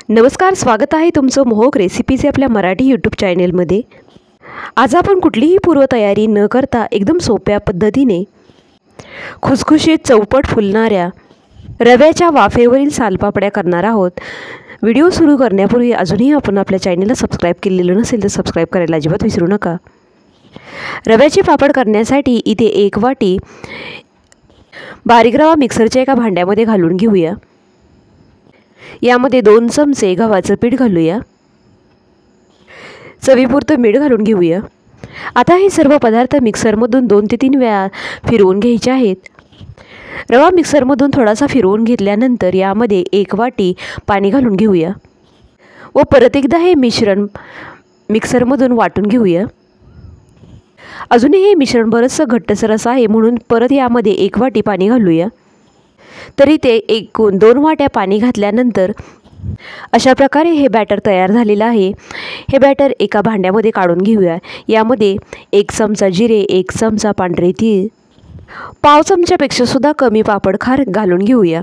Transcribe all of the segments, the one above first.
नमस्कार, स्वागत आहे तुमचं मोहक रेसिपीचे आपल्या मराठी यूट्यूब चॅनेलमध्ये। आज आपण कुठलीही पूर्वतयारी न करता एकदम सोप्या पद्धतीने खुसखुशीत चौपट फुलणाऱ्या रव्याच्या वाफेवरील सालपापड्या करणार आहोत। व्हिडिओ सुरू करण्यापूर्वी अजूनही आपण आपल्या चॅनेलला सबस्क्राईब केलेलं नसेल तर सबस्क्राईब करायला अजिबात विसरू नका। रव्याचे पापड करण्यासाठी इथे 1 वाटी बारीक रवा मिक्सरच्या एका भांड्यामध्ये घालून घेऊया। यामध्ये 2 चमचे गव्हाचं पीठ घालूया। चवीपुरतं मीठ घालून घेऊया। आता हे सर्व पदार्थ मिक्सरमधून 2 ते 3 वेळा फिरवून घ्यायचे आहेत। रवा मिक्सरमधून थोडासा फिरवून घेतल्यानंतर यामध्ये 1 वाटी पाणी घालून घेऊया व परत एकदा हे मिश्रण मिक्सरमधून वाटून घेऊया। अजूनही हे मिश्रण बरंचसं घट्टसर असं आहे, म्हणून परत यामध्ये 1 वाटी पाणी घालूया। तरी ते 1-2 वाट्या पाणी घातल्यानंतर अशा प्रकारे हे बॅटर तयार झालेलं आहे। हे बॅटर एका भांड्यामध्ये काढून घेऊया। यामध्ये 1 चमचा जिरे, 1 चमचा पांढरे तीळ, पाव चमच्यापेक्षा सुद्धा कमी पापड खार घालून घेऊया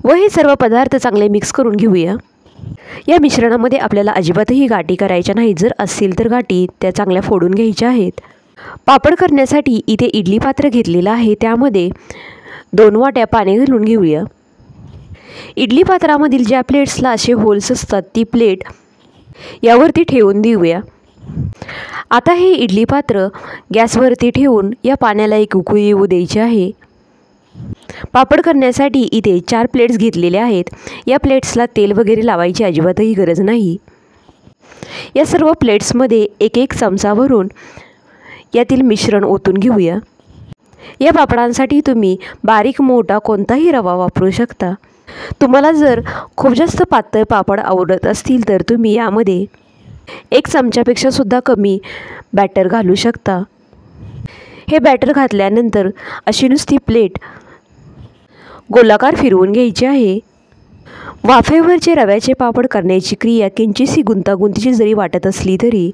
व हे सर्व पदार्थ चांगले मिक्स करून घेऊया। या मिश्रणामध्ये आपल्याला अजिबातही गाठी करायच्या नाहीत। जर असतील तर गाठी त्या चांगल्या फोडून घ्यायच्या आहेत। पापड करण्यासाठी इथे इडली पात्र घेतलेलं आहे, त्यामध्ये 2 वाट्या पाणी घालून घेऊया। इडली पात्रामधील ज्या प्लेट्सला असे होल्स असतात ती प्लेट यावरती ठेवून देऊया। आता हे इडली पात्र गॅसवरती ठेवून या पाण्याला एक उकळी येऊ द्यायची आहे। पापड करण्यासाठी इथे 4 प्लेट्स घेतलेल्या आहेत। या प्लेट्सला तेल वगैरे लावायची अजिबातही गरज नाही। या सर्व प्लेट्समध्ये 1-1 चमचा भरून यातील मिश्रण ओतून घेऊया। या पापडांसाठी तुम्ही बारीक मोठा कोणताही रवा वापरू शकता। तुम्हाला जर खूप जास्त पातळ पापड आवडत असतील तर तुम्ही यामध्ये 1 चमच्यापेक्षा सुद्धा कमी बॅटर घालू शकता। हे बॅटर घातल्यानंतर अशी नुसती प्लेट गोलाकार फिरवून घ्यायची आहे। वाफेवरचे रव्याचे पापड करण्याची क्रिया किंचितशी गुंतागुंतीची जरी वाटत असली तरी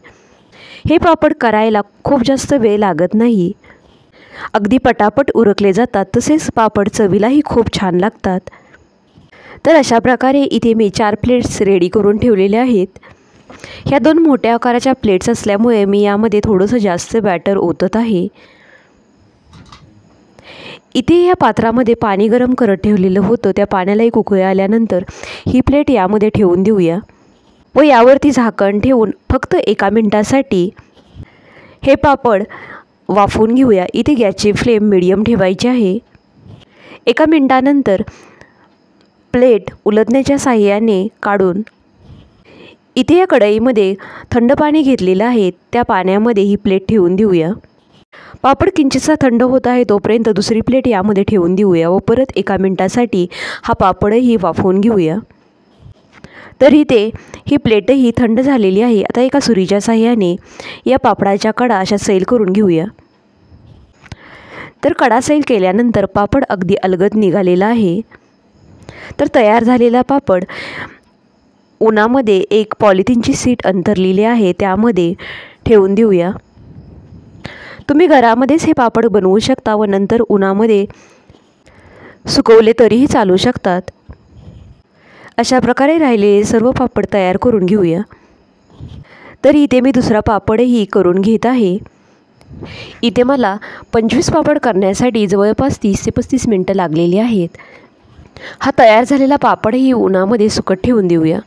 हे पापड करायला खूप जास्त वेळ लागत नाही। अगदी पटापट उरकले जातात, तसेच पापड चवीलाही खूप छान लागतात। तर अशा प्रकारे इथे मी 4 प्लेट्स रेडी करून ठेवलेल्या आहेत। ह्या 2 मोठ्या आकाराच्या प्लेट्स असल्यामुळे मी यामध्ये थोडंसं जास्त बॅटर ओतत आहे। इथे या पात्रामध्ये पाणी गरम करत ठेवलेलं होतं, त्या पाण्याला एक उकळी आल्यानंतर ही प्लेट यामध्ये ठेवून देऊया व यावरती झाकण ठेवून फक्त 1 मिनिटासाठी हे पापड वाफवून घेऊया। इथे गॅसची फ्लेम मीडियम ठेवायची आहे। 1 मिनिटानंतर प्लेट उलटण्याच्या साहाय्याने काढून इथे या कढईमध्ये थंड पाणी घेतलेलं आहे, त्या पाण्यामध्ये ही प्लेट ठेवून देऊया। पापड किंचितसा थंड होत आहे तोपर्यंत दुसरी प्लेट यामध्ये ठेवून देऊया व परत 1 मिनिटासाठी हा पापडही वाफवून घेऊया। तर इथे ही प्लेटही थंड झालेली आहे। आता एका सुरीच्या साहाय्याने या पापडाच्या कडा अशा सैल करून घेऊया। तर कडा सैल केल्यानंतर पापड अगदी अलगद निघालेला आहे। तर तयार झालेला पापड उन्हामध्ये एक पॉलिथिनची शीट अंथरलेली आहे, त्यामध्ये ठेवून देऊया। तुम्ही घरामध्येच हे पापड बनवू शकता व नंतर उन्हामध्ये सुकवले तरीही चालू शकतात। अशा प्रकारे राहिलेले सर्व पापड तयार करून घेऊया। तर इथे मी दुसरा पापडही करून घेत आहे। इथे मला 25 पापड करण्यासाठी जवळपास 30 ते 35 मिनिटं लागलेली आहेत। हा तयार झालेला पापडही उन्हामध्ये सुकत ठेवून देऊया।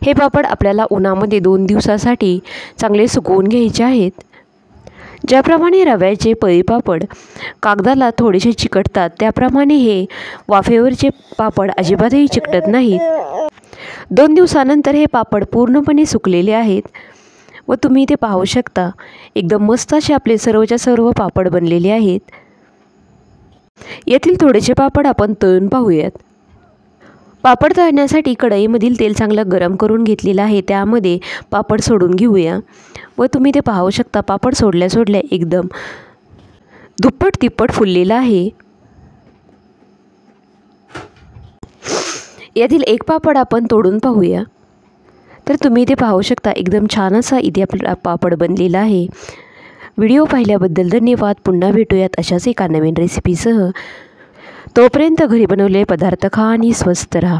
हे पापड आपल्याला उन्हामध्ये 2 दिवसासाठी चांगले सुकवून घ्यायचे आहेत। ज्याप्रमाणे रव्याचे पळीपापड कागदाला थोडेसे चिकटतात, त्याप्रमाणे हे वाफेवरचे पापड अजिबातही चिकटत नाहीत। 2 दिवसानंतर हे पापड पूर्णपणे सुकलेले आहेत व तुम्ही इथे पाहू शकता एकदम मस्त असे आपले सर्वच्या सर्व पापड बनलेले आहेत। यातील थोडेसे पापड आपण तळून पाहूयात। पापड तळण्यासाठी कढईमधील तेल चांगलं गरम करून घेतलेलं आहे, त्यामध्ये पापड सोडून घेऊया व तुम्ही ते पाहू शकता पापड सोडल्या सोडल्या एकदम दुप्पट तिप्पट फुललेला आहे। यातील एक पापड आपण तोडून पाहूया। तर तुम्ही ते पाहू शकता एकदम छान असा इथे आपला पापड बनलेला आहे। व्हिडिओ पाहिल्याबद्दल धन्यवाद। पुन्हा भेटूयात अशाच एका नवीन रेसिपीसह। तोपर्यंत घरी बनवलेले पदार्थ खा आणि स्वस्थ रहा।